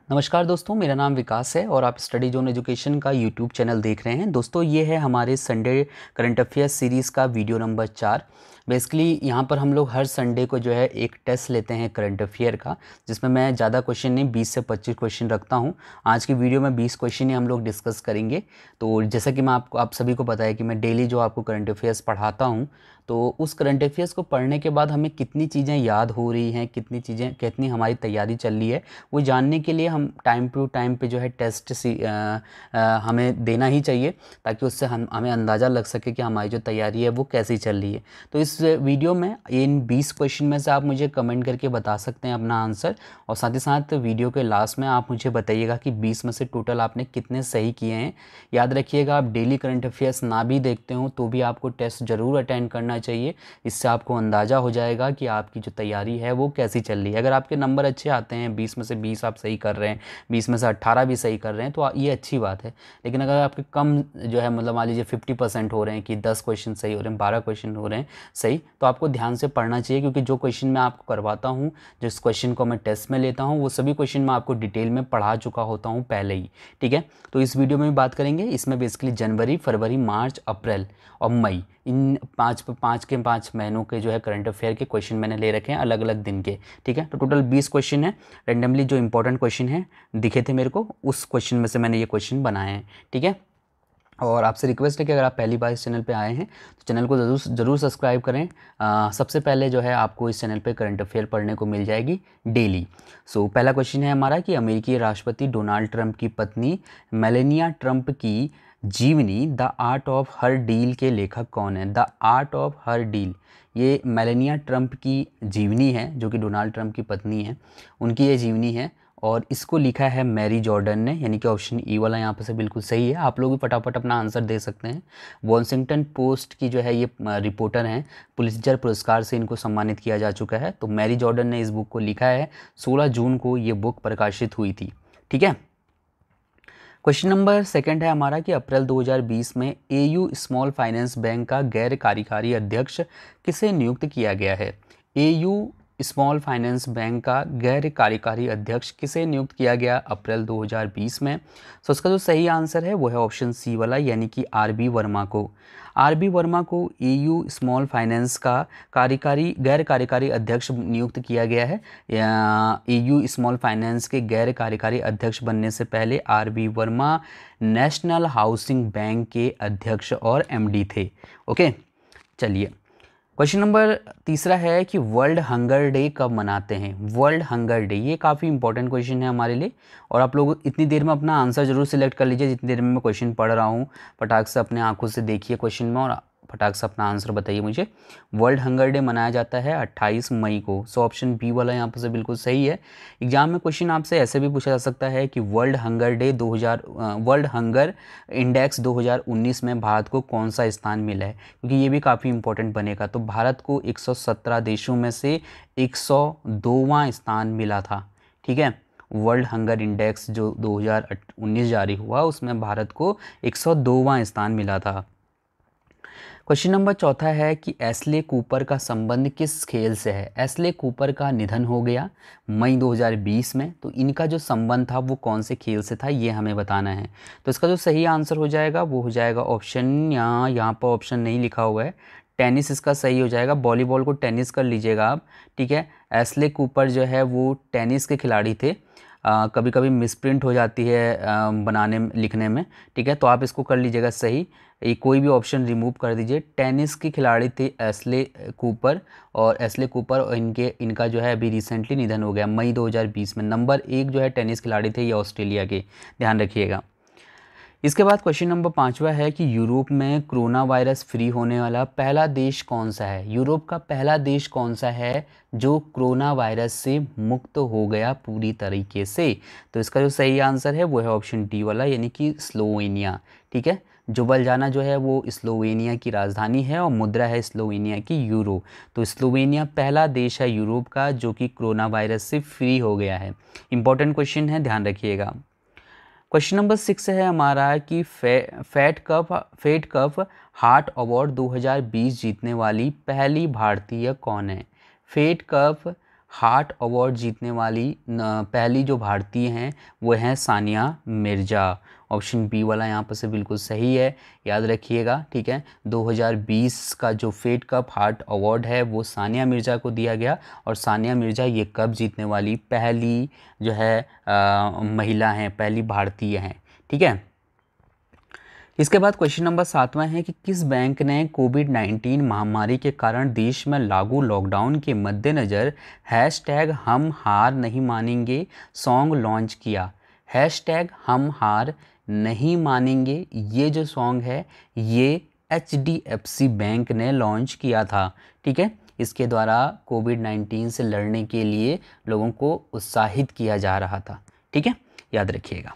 नमस्कार दोस्तों, मेरा नाम विकास है और आप स्टडी जोन एजुकेशन का यूट्यूब चैनल देख रहे हैं। दोस्तों, ये है हमारे संडे करंट अफेयर्स सीरीज़ का वीडियो नंबर 4। बेसिकली यहाँ पर हम लोग हर संडे को जो है एक टेस्ट लेते हैं करंट अफेयर का, जिसमें मैं ज़्यादा क्वेश्चन नहीं 20 से 25 क्वेश्चन रखता हूँ। आज की वीडियो में 20 क्वेश्चन ही हम लोग डिस्कस करेंगे। तो जैसा कि मैं आप सभी को पता है कि मैं डेली जो आपको करंट अफेयर्स पढ़ाता हूँ, तो उस करंट अफेयर्स को पढ़ने के बाद हमें कितनी चीज़ें याद हो रही हैं, कितनी हमारी तैयारी चल रही है, वो जानने के लिए हम टाइम टू टाइम पे जो है टेस्ट हमें देना ही चाहिए, ताकि उससे हमें अंदाज़ा लग सके कि हमारी जो तैयारी है वो कैसी चल रही है। तो इस वीडियो में इन 20 क्वेश्चन में से आप मुझे कमेंट करके बता सकते हैं अपना आंसर, और साथ ही साथ वीडियो के लास्ट में आप मुझे बताइएगा कि 20 में से टोटल आपने कितने सही किए हैं। याद रखिएगा, आप डेली करंट अफेयर्स ना भी देखते हो तो भी आपको टेस्ट ज़रूर अटेंड करना चाहिए। इससे आपको अंदाज़ा हो जाएगा कि आपकी जो तैयारी है वो कैसी चल रही है। अगर आपके नंबर अच्छे आते हैं, 20 में से 20 आप सही कर रहे हैं, 20 में से 18 भी सही कर रहे हैं, तो ये अच्छी बात है। लेकिन अगर आपके कम जो है, मतलब मान लीजिए 50% हो रहे हैं कि 10 क्वेश्चन सही हो रहे हैं, 12 क्वेश्चन हो रहे हैं सही, तो आपको ध्यान से पढ़ना चाहिए, क्योंकि जो क्वेश्चन मैं आपको करवाता हूँ, जिस क्वेश्चन को मैं टेस्ट में लेता हूँ, वो सभी क्वेश्चन मैं आपको डिटेल में पढ़ा चुका होता हूँ पहले ही। ठीक है, तो इस वीडियो में भी बात करेंगे। इसमें बेसिकली जनवरी, फरवरी, मार्च, अप्रैल और मई, इन पाँच महीनों के जो है करंट अफेयर के क्वेश्चन मैंने ले रखे हैं अलग अलग दिन के। ठीक है, तो टोटल 20 क्वेश्चन है। रेंडमली जो इंपॉर्टेंट क्वेश्चन है दिखे थे मेरे को, उस क्वेश्चन में से मैंने ये क्वेश्चन बनाए हैं। ठीक है, और आपसे रिक्वेस्ट है कि अगर आप पहली बार इस चैनल पे आए हैं तो चैनल को ज़रूर सब्सक्राइब करें। सबसे पहले जो है आपको इस चैनल पे करंट अफेयर पढ़ने को मिल जाएगी डेली। सो पहला क्वेश्चन है हमारा कि अमेरिकी राष्ट्रपति डोनाल्ड ट्रंप की पत्नी मेलेनिया ट्रंप की जीवनी the art of her deal के लेखक कौन है। The art of her deal, ये मेलेनिया ट्रंप की जीवनी है, जो कि डोनाल्ड ट्रंप की पत्नी है, उनकी ये जीवनी है, और इसको लिखा है मैरी जॉर्डन ने, यानी कि ऑप्शन ई वाला यहाँ पर से बिल्कुल सही है। आप लोग भी फटाफट अपना आंसर दे सकते हैं। वॉशिंगटन पोस्ट की जो है ये रिपोर्टर हैं, पुलित्जर पुरस्कार से इनको सम्मानित किया जा चुका है। तो मैरी जॉर्डन ने इस बुक को लिखा है। 16 जून को ये बुक प्रकाशित हुई थी। ठीक है, क्वेश्चन नंबर सेकंड है हमारा कि अप्रैल 2020 में एयू स्मॉल फाइनेंस बैंक का गैर कार्यकारी अध्यक्ष किसे नियुक्त किया गया है। एयू स्मॉल फाइनेंस बैंक का गैर कार्यकारी अध्यक्ष किसे नियुक्त किया गया अप्रैल 2020 में। तो उसका जो सही आंसर है वो है ऑप्शन सी वाला, यानी कि आरबी वर्मा को। आरबी वर्मा को एयू स्मॉल फाइनेंस का गैर कार्यकारी अध्यक्ष नियुक्त किया गया है। एयू स्मॉल फाइनेंस के गैर कार्यकारी अध्यक्ष बनने से पहले R B Verma national housing bank के अध्यक्ष और एमडी थे। ओके, चलिए क्वेश्चन नंबर तीसरा है कि वर्ल्ड हंगर डे कब मनाते हैं। वर्ल्ड हंगर डे, ये काफ़ी इंपॉर्टेंट क्वेश्चन है हमारे लिए, और आप लोग इतनी देर में अपना आंसर जरूर सिलेक्ट कर लीजिए जितनी देर में मैं क्वेश्चन पढ़ रहा हूँ। फटाक से अपने आंखों से देखिए क्वेश्चन में और फटाक से अपना आंसर बताइए मुझे। वर्ल्ड हंगर डे मनाया जाता है 28 मई को। सो ऑप्शन बी वाला यहाँ पर से बिल्कुल सही है। एग्जाम में क्वेश्चन आपसे ऐसे भी पूछा जा सकता है कि वर्ल्ड हंगर इंडेक्स 2019 में भारत को कौन सा स्थान मिला है, क्योंकि ये भी काफ़ी इंपॉर्टेंट बनेगा। तो भारत को 117 देशों में से 102वां स्थान मिला था। ठीक है, वर्ल्ड हंगर इंडेक्स जो 2019 जारी हुआ उसमें भारत को 102वां स्थान मिला था। क्वेश्चन नंबर चौथा है कि एस्ले कूपर का संबंध किस खेल से है। एस्ले कूपर का निधन हो गया मई 2020 में, तो इनका जो संबंध था वो कौन से खेल से था, ये हमें बताना है। तो इसका जो सही आंसर हो जाएगा वो हो जाएगा ऑप्शन, यहाँ पर ऑप्शन नहीं लिखा हुआ है, टेनिस इसका सही हो जाएगा। वॉलीबॉल को टेनिस कर लीजिएगा आप। ठीक है, एस्ले कूपर जो है वो टेनिस के खिलाड़ी थे। कभी कभी मिसप्रिंट हो जाती है बनाने लिखने में। ठीक है, तो आप इसको कर लीजिएगा सही, ये कोई भी ऑप्शन रिमूव कर दीजिए। टेनिस के खिलाड़ी थे एस्ले कूपर, और एस्ले कूपर और इनका जो है अभी रिसेंटली निधन हो गया मई 2020 में। नंबर 1 जो है टेनिस खिलाड़ी थे ये ऑस्ट्रेलिया के, ध्यान रखिएगा। इसके बाद क्वेश्चन नंबर 5वां है कि यूरोप में कोरोना वायरस फ्री होने वाला पहला देश कौन सा है। यूरोप का पहला देश कौन सा है जो कोरोना वायरस से मुक्त हो गया पूरी तरीके से। तो इसका जो सही आंसर है वो है ऑप्शन डी वाला, यानी कि स्लोवेनिया। ठीक है, जुबलजाना जो है वो स्लोवेनिया की राजधानी है और मुद्रा है स्लोवेनिया की यूरो। तो स्लोवेनिया पहला देश है यूरोप का जो कि कोरोना वायरस से फ्री हो गया है। इंपॉर्टेंट क्वेश्चन है, ध्यान रखिएगा। क्वेश्चन नंबर 6 है हमारा कि फेड कप हार्ट अवार्ड 2020 जीतने वाली पहली भारतीय कौन है। फेड कप हार्ट अवार्ड जीतने वाली पहली जो भारतीय हैं वो हैं सानिया मिर्ज़ा। ऑप्शन बी वाला यहाँ पर से बिल्कुल सही है, याद रखिएगा, ठीक है। 2020 का जो फेड कप हार्ट अवार्ड है वो सानिया मिर्ज़ा को दिया गया, और सानिया मिर्ज़ा ये कप जीतने वाली पहली जो है महिला हैं, पहली भारतीय हैं, ठीक है। इसके बाद क्वेश्चन नंबर 7वां है कि किस बैंक ने कोविड-19 महामारी के कारण देश में लागू लॉकडाउन के मद्देनज़र हैशटैग हम हार नहीं मानेंगे सॉन्ग लॉन्च किया। हैशटैग हम हार नहीं मानेंगे ये जो सॉन्ग है ये HDFC बैंक ने लॉन्च किया था, ठीक है। इसके द्वारा कोविड-19 से लड़ने के लिए लोगों को उत्साहित किया जा रहा था, ठीक है, याद रखिएगा।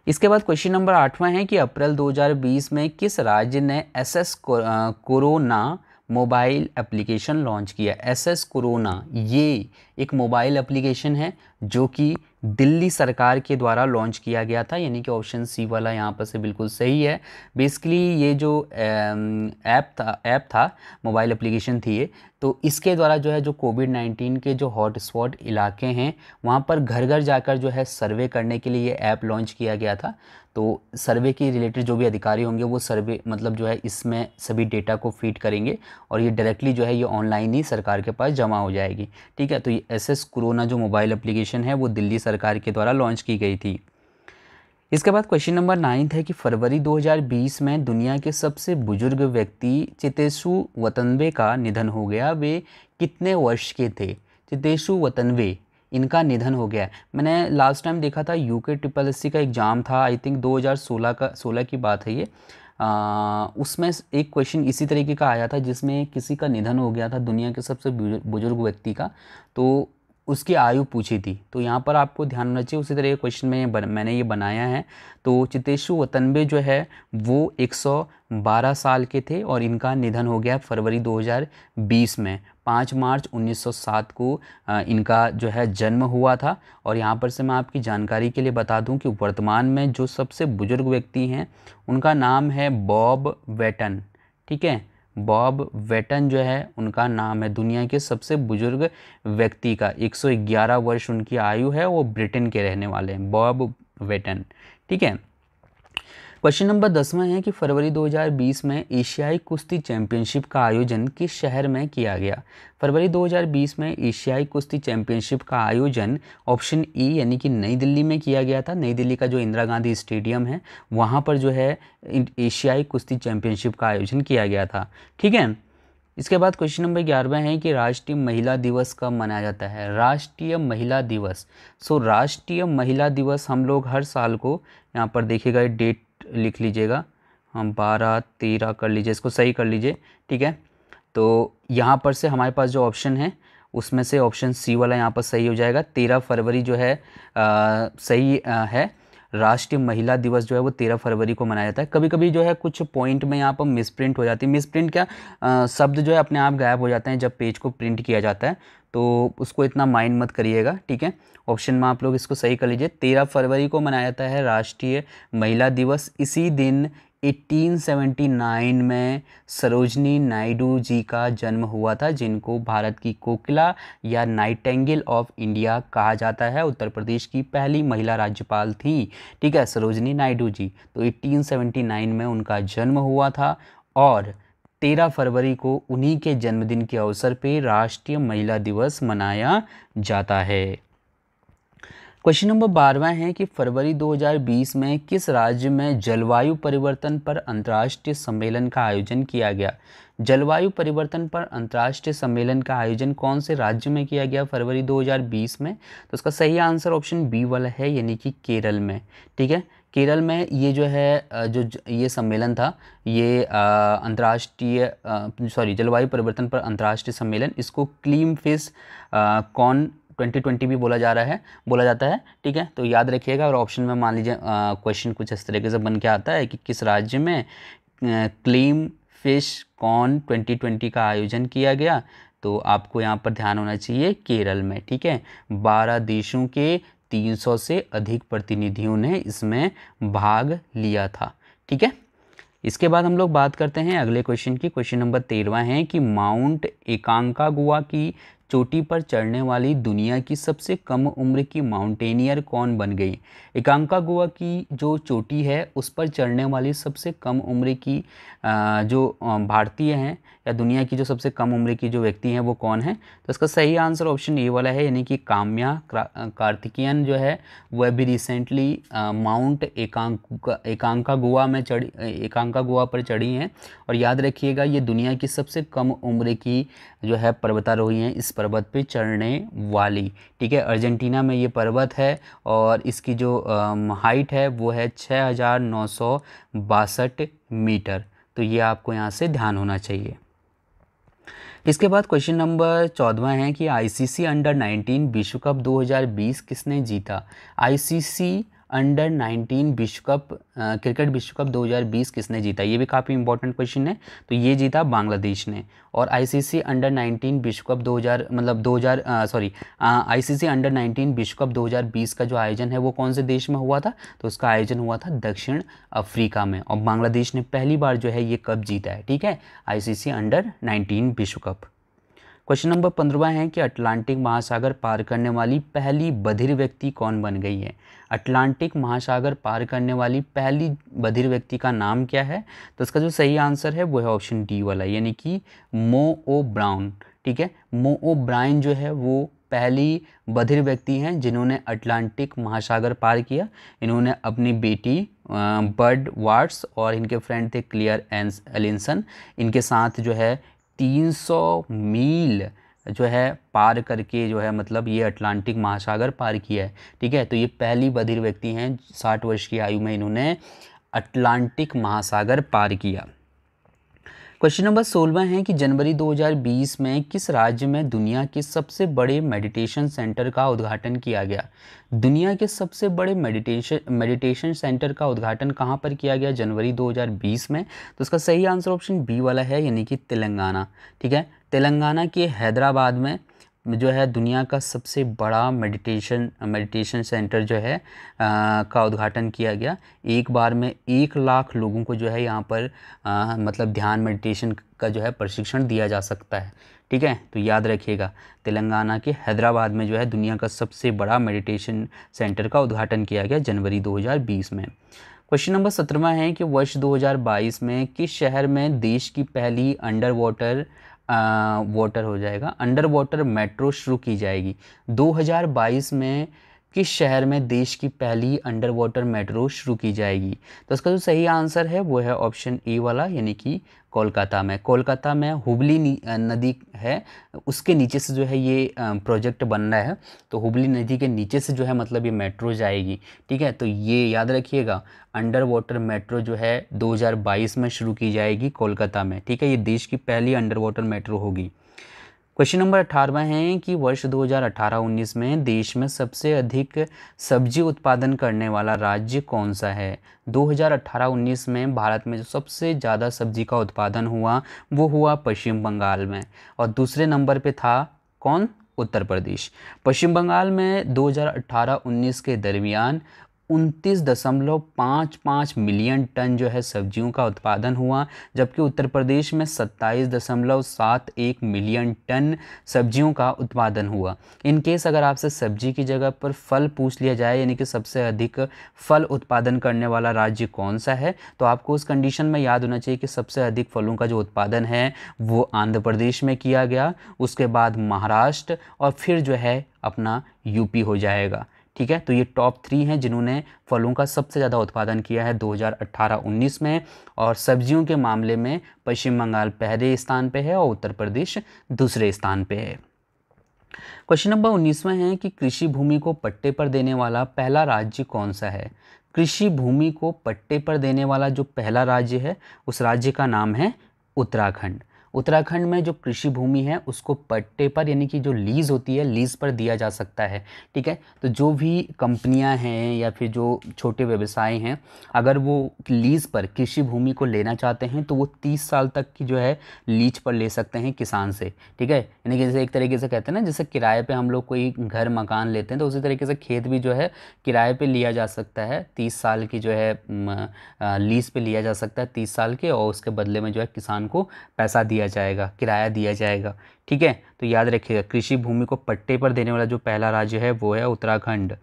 इसके बाद क्वेश्चन नंबर 8वां है कि अप्रैल 2020 में किस राज्य ने SS corona mobile application launch किया। SS कोरोना ये एक मोबाइल एप्लीकेशन है जो कि दिल्ली सरकार के द्वारा लॉन्च किया गया था, यानी कि ऑप्शन सी वाला यहाँ पर से बिल्कुल सही है। बेसिकली ये जो ऐप था मोबाइल एप्लीकेशन थी ये, तो इसके द्वारा जो है जो कोविड-19 के जो हॉटस्पॉट इलाके हैं वहाँ पर घर घर जाकर जो है सर्वे करने के लिए ये ऐप लॉन्च किया गया था। तो सर्वे के रिलेटेड जो भी अधिकारी होंगे वो सर्वे मतलब जो है इसमें सभी डेटा को फीड करेंगे और ये डायरेक्टली जो है ये ऑनलाइन ही सरकार के पास जमा हो जाएगी, ठीक है। तो ये SS कोरोना जो मोबाइल एप्लीकेशन है वो दिल्ली सरकार के द्वारा लॉन्च की गई थी। इसके बाद क्वेश्चन नंबर 9 है कि फरवरी 2020 में दुनिया के सबसे बुजुर्ग व्यक्ति चितेशु वतनवे का निधन हो गया। वे कितने वर्ष के थे। चितेशु वतनवे इनका निधन हो गया। मैंने लास्ट टाइम देखा था UK SSC का एग्ज़ाम था, आई थिंक 2016 की बात है ये। उसमें एक क्वेश्चन इसी तरीके का आया था जिसमें किसी का निधन हो गया था दुनिया के सबसे बुजुर्ग व्यक्ति का, तो उसकी आयु पूछी थी। तो यहाँ पर आपको ध्यान रखना चाहिए, उसी तरह के क्वेश्चन में मैंने ये बनाया है। तो चितेशु वतनवे जो है वो 112 साल के थे और इनका निधन हो गया फरवरी 2020 में। 5 मार्च 1907 को इनका जो है जन्म हुआ था। और यहाँ पर से मैं आपकी जानकारी के लिए बता दूं कि वर्तमान में जो सबसे बुजुर्ग व्यक्ति हैं उनका नाम है बॉब वेटन, ठीक है। बॉब वेटन जो है उनका नाम है, दुनिया के सबसे बुजुर्ग व्यक्ति का 111 वर्ष उनकी आयु है, वो ब्रिटेन के रहने वाले हैं, बॉब वेटन, ठीक है। क्वेश्चन नंबर 10वां है कि फरवरी 2020 में एशियाई कुश्ती चैंपियनशिप का आयोजन किस शहर में किया गया। फरवरी 2020 में एशियाई कुश्ती चैंपियनशिप का आयोजन ऑप्शन ई यानी कि नई दिल्ली में किया गया था। नई दिल्ली का जो इंदिरा गांधी स्टेडियम है वहाँ पर जो है एशियाई कुश्ती चैंपियनशिप का आयोजन किया गया था, ठीक है। इसके बाद क्वेश्चन नंबर 11वां है कि राष्ट्रीय महिला दिवस कब मनाया जाता है। राष्ट्रीय महिला दिवस, राष्ट्रीय महिला दिवस हम लोग हर साल को, यहाँ पर देखिएगा डेट लिख लीजिएगा, हम 12-13 कर लीजिए, इसको सही कर लीजिए, ठीक है। तो यहाँ पर से हमारे पास जो ऑप्शन है उसमें से ऑप्शन सी वाला यहाँ पर सही हो जाएगा। 13 फरवरी जो है सही है। राष्ट्रीय महिला दिवस जो है वो 13 फरवरी को मनाया जाता है। कभी कभी जो है कुछ पॉइंट में यहाँ पर मिसप्रिंट हो जाती है। मिसप्रिंट क्या, शब्द जो है अपने आप गायब हो जाते हैं जब पेज को प्रिंट किया जाता है, तो उसको इतना माइंड मत करिएगा, ठीक है। ऑप्शन में आप लोग इसको सही कर लीजिए। 13 फरवरी को मनाया जाता है राष्ट्रीय महिला दिवस। इसी दिन 1879 में सरोजनी नायडू जी का जन्म हुआ था, जिनको भारत की कोकिला या नाइटेंगेल ऑफ इंडिया कहा जाता है। उत्तर प्रदेश की पहली महिला राज्यपाल थी, ठीक है, सरोजनी नायडू जी। तो 1879 में उनका जन्म हुआ था और 13 फरवरी को उन्हीं के जन्मदिन के अवसर पर राष्ट्रीय महिला दिवस मनाया जाता है। क्वेश्चन नंबर 12वां है कि फरवरी 2020 में किस राज्य में जलवायु परिवर्तन पर अंतर्राष्ट्रीय सम्मेलन का आयोजन किया गया। जलवायु परिवर्तन पर अंतर्राष्ट्रीय सम्मेलन का आयोजन कौन से राज्य में किया गया फरवरी 2020 में। तो उसका सही आंसर ऑप्शन बी वाला है, यानी कि केरल में, ठीक है। केरल में ये जो है जो ये सम्मेलन था ये अंतर्राष्ट्रीय जलवायु परिवर्तन पर अंतर्राष्ट्रीय सम्मेलन, इसको क्लीन फिश कॉन 2020 भी बोला जाता है, ठीक है। तो याद रखिएगा। और ऑप्शन में मान लीजिए क्वेश्चन कुछ इस तरीके से बन के आता है कि किस राज्य में क्लीन फिश कॉन 2020 का आयोजन किया गया, तो आपको यहाँ पर ध्यान होना चाहिए केरल में, ठीक है। 12 देशों के 300 से अधिक प्रतिनिधियों ने इसमें भाग लिया था, ठीक है। इसके बाद हम लोग बात करते हैं अगले क्वेश्चन की। क्वेश्चन नंबर 13वां है कि माउंट एकांकागुआ की चोटी पर चढ़ने वाली दुनिया की सबसे कम उम्र की माउंटेनियर कौन बन गई? एकांकागुआ की जो चोटी है उस पर चढ़ने वाली सबसे कम उम्र की जो भारतीय हैं या दुनिया की जो सबसे कम उम्र की जो व्यक्ति हैं वो कौन है? तो इसका सही आंसर ऑप्शन ए वाला है, यानी कि काम्या कार्तिकेयन जो है वह भी रिसेंटली माउंट एकांकागुआ में चढ़ी, एकांकागुआ पर चढ़ी हैं। और याद रखिएगा ये दुनिया की सबसे कम उम्र की जो है पर्वतारोही हैं इस पर्वत पे चढ़ने वाली। ठीक है, अर्जेंटीना में ये पर्वत है और इसकी जो हाइट है वो है 6962 मीटर। तो ये आपको यहाँ से ध्यान होना चाहिए। इसके बाद क्वेश्चन नंबर 14 है कि आईसीसी अंडर 19 विश्व कप 2020 किसने जीता? आईसीसी अंडर 19 विश्व कप क्रिकेट विश्व कप 2020 किसने जीता? ये भी काफ़ी इंपॉर्टेंट क्वेश्चन है। तो ये जीता बांग्लादेश ने। और आईसीसी अंडर 19 विश्व कप 2000 आईसीसी अंडर 19 विश्व कप 2020 का जो आयोजन है वो कौन से देश में हुआ था? तो उसका आयोजन हुआ था दक्षिण अफ्रीका में। और बांग्लादेश ने पहली बार जो है ये कप जीता है। ठीक है, आईसीसी अंडर 19 विश्व कप। क्वेश्चन नंबर 15 है कि अटलांटिक महासागर पार करने वाली पहली बधिर व्यक्ति कौन बन गई है? अटलांटिक महासागर पार करने वाली पहली बधिर व्यक्ति का नाम क्या है? तो इसका जो सही आंसर है वो है ऑप्शन डी वाला, यानी कि मो ओ ब्राउन। ठीक है, मो ओ ब्रायन जो है वो पहली बधिर व्यक्ति हैं जिन्होंने अटलांटिक महासागर पार किया। इन्होंने अपनी बेटी बर्ड वाट्स और इनके फ्रेंड थे क्लियर एलिंसन, इनके साथ जो है 300 मील जो है पार करके जो है मतलब ये अटलांटिक महासागर पार किया है। ठीक है, तो ये पहली बधिर व्यक्ति हैं 60 वर्ष की आयु में इन्होंने अटलांटिक महासागर पार किया। क्वेश्चन नंबर 16 है कि जनवरी 2020 में किस राज्य में दुनिया के सबसे बड़े मेडिटेशन सेंटर का उद्घाटन किया गया? दुनिया के सबसे बड़े मेडिटेशन सेंटर का उद्घाटन कहाँ पर किया गया जनवरी 2020 में? तो उसका सही आंसर ऑप्शन बी वाला है, यानी कि तेलंगाना। ठीक है, तेलंगाना के हैदराबाद में जो है दुनिया का सबसे बड़ा मेडिटेशन सेंटर जो है का उद्घाटन किया गया। एक बार में 1 लाख लोगों को जो है यहाँ पर मतलब ध्यान मेडिटेशन का जो है प्रशिक्षण दिया जा सकता है। ठीक है, तो याद रखिएगा तेलंगाना के हैदराबाद में जो है दुनिया का सबसे बड़ा मेडिटेशन सेंटर का उद्घाटन किया गया जनवरी 2020 में। क्वेश्चन नंबर 17 है कि वर्ष 2022 में किस शहर में देश की पहली अंडर वाटर मेट्रो शुरू की जाएगी? 2022 में किस शहर में देश की पहली अंडर वाटर मेट्रो शुरू की जाएगी? तो इसका जो सही आंसर है वो है ऑप्शन ए वाला, यानी कि कोलकाता में। कोलकाता में हुबली नदी है, उसके नीचे से जो है ये प्रोजेक्ट बन रहा है। तो हुबली नदी के नीचे से जो है मतलब ये मेट्रो जाएगी। ठीक है, तो ये याद रखिएगा अंडर वाटर मेट्रो जो है 2022 में शुरू की जाएगी कोलकाता में। ठीक है, ये देश की पहली अंडर वाटर मेट्रो होगी। क्वेश्चन नंबर 18 है कि वर्ष 2018-19 में देश में सबसे अधिक सब्जी उत्पादन करने वाला राज्य कौन सा है? 2018-19 में भारत में जो सबसे ज़्यादा सब्जी का उत्पादन हुआ वो हुआ पश्चिम बंगाल में। और दूसरे नंबर पे था कौन? उत्तर प्रदेश। पश्चिम बंगाल में 2018-19 के दरमियान 29.55 मिलियन टन जो है सब्जियों का उत्पादन हुआ, जबकि उत्तर प्रदेश में 27.71 मिलियन टन सब्जियों का उत्पादन हुआ। इन केस अगर आपसे सब्जी की जगह पर फल पूछ लिया जाए, यानी कि सबसे अधिक फल उत्पादन करने वाला राज्य कौन सा है, तो आपको उस कंडीशन में याद होना चाहिए कि सबसे अधिक फलों का जो उत्पादन है वो आंध्र प्रदेश में किया गया, उसके बाद महाराष्ट्र और फिर जो है अपना यूपी हो जाएगा। ठीक है, तो ये टॉप 3 हैं जिन्होंने फलों का सबसे ज़्यादा उत्पादन किया है 2018-19 में। और सब्जियों के मामले में पश्चिम बंगाल पहले स्थान पे है और उत्तर प्रदेश दूसरे स्थान पे है। क्वेश्चन नंबर 19वां है कि कृषि भूमि को पट्टे पर देने वाला पहला राज्य कौन सा है? कृषि भूमि को पट्टे पर देने वाला जो पहला राज्य है उस राज्य का नाम है उत्तराखंड। उत्तराखंड में जो कृषि भूमि है उसको पट्टे पर, यानी कि जो लीज़ होती है, लीज़ पर दिया जा सकता है। ठीक है, तो जो भी कंपनियां हैं या फिर जो छोटे व्यवसाय हैं, अगर वो लीज़ पर कृषि भूमि को लेना चाहते हैं तो वो 30 साल तक की जो है लीज पर ले सकते हैं किसान से। ठीक है, यानी कि जैसे एक तरीके से कहते हैं ना, जैसे किराए पे हम लोग कोई घर मकान लेते हैं तो उसी तरीके से खेत भी जो है किराए पे लिया जा सकता है। 30 साल की जो है लीज़ पे लिया जा सकता है 30 साल के, और उसके बदले में जो है किसान को पैसा दिया जाएगा, किराया दिया जाएगा। ठीक है, तो याद रखिएगा कृषि भूमि को पट्टे पर देने वाला जो पहला राज्य है वो है उत्तराखंड।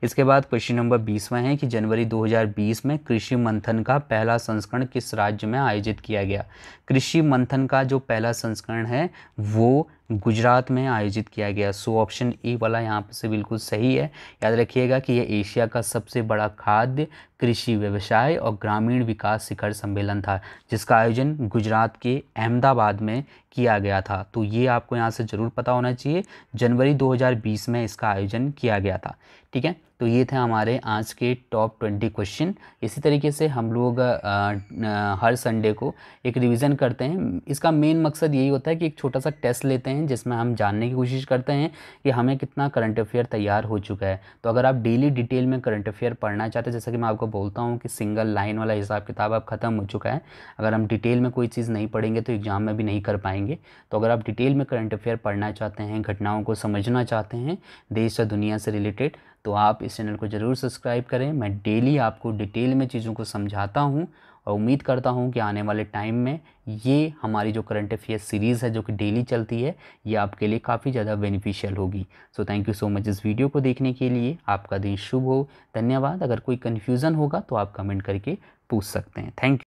इसके बाद क्वेश्चन नंबर 20वां है कि जनवरी 2020 में कृषि मंथन का पहला संस्करण किस राज्य में आयोजित किया गया। कृषि मंथन का जो पहला संस्करण है वो गुजरात में आयोजित किया गया। सो ऑप्शन ए वाला यहाँ पे से बिल्कुल सही है। याद रखिएगा कि यह एशिया का सबसे बड़ा खाद्य, कृषि, व्यवसाय और ग्रामीण विकास शिखर सम्मेलन था, जिसका आयोजन गुजरात के अहमदाबाद में किया गया था। तो ये आपको यहाँ से ज़रूर पता होना चाहिए, जनवरी 2020 में इसका आयोजन किया गया था। ठीक है, तो ये थे हमारे आज के टॉप 20 क्वेश्चन। इसी तरीके से हम लोग हर संडे को एक रिवीजन करते हैं। इसका मेन मकसद यही होता है कि एक छोटा सा टेस्ट लेते हैं जिसमें हम जानने की कोशिश करते हैं कि हमें कितना करंट अफेयर तैयार हो चुका है। तो अगर आप डेली डिटेल में करंट अफेयर पढ़ना चाहते हैं, जैसा कि मैं आपको बोलता हूँ कि सिंगल लाइन वाला हिसाब किताब अब ख़त्म हो चुका है। अगर हम डिटेल में कोई चीज़ नहीं पढ़ेंगे तो एग्ज़ाम में भी नहीं कर पाएंगे। तो अगर आप डिटेल में करंट अफेयर पढ़ना चाहते हैं, घटनाओं को समझना चाहते हैं देश और दुनिया से रिलेटेड, तो आप इस चैनल को ज़रूर सब्सक्राइब करें। मैं डेली आपको डिटेल में चीज़ों को समझाता हूँ और उम्मीद करता हूँ कि आने वाले टाइम में ये हमारी जो करंट अफेयर सीरीज़ है जो कि डेली चलती है, ये आपके लिए काफ़ी ज़्यादा बेनिफिशियल होगी। So thank you so much इस वीडियो को देखने के लिए। आपका दिन शुभ हो। धन्यवाद। अगर कोई कन्फ्यूज़न होगा तो आप कमेंट करके पूछ सकते हैं। Thank you.